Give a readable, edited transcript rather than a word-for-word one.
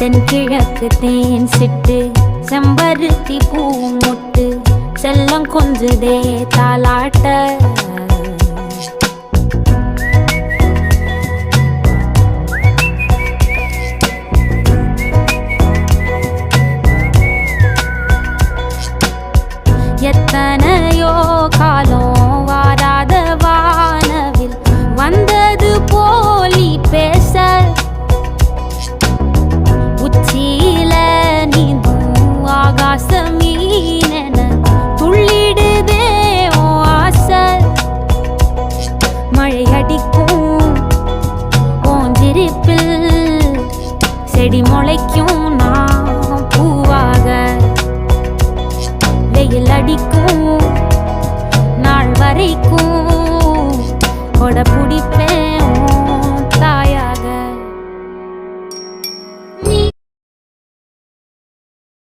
தென்கிழக்கு தேன் சிட்டு செம்பருத்தி பூ முட்டு செல்லம் கொஞ்சுதே தாலாட்ட எத்தனையோ காலம் வாராத வானவில் வந்தது போலி பேச உச்சியில நீந்தும் ஆகாச மீனென துள்ளிடுதே ஓ ஆசை மழை அடிக்கும் ஓஞ்சிருப்பில் செடி முளைக்கும் நான் பூவாக வெயில் அடிக்கும் நாள் வரைக்கும் கொடை பிடிப்பேன்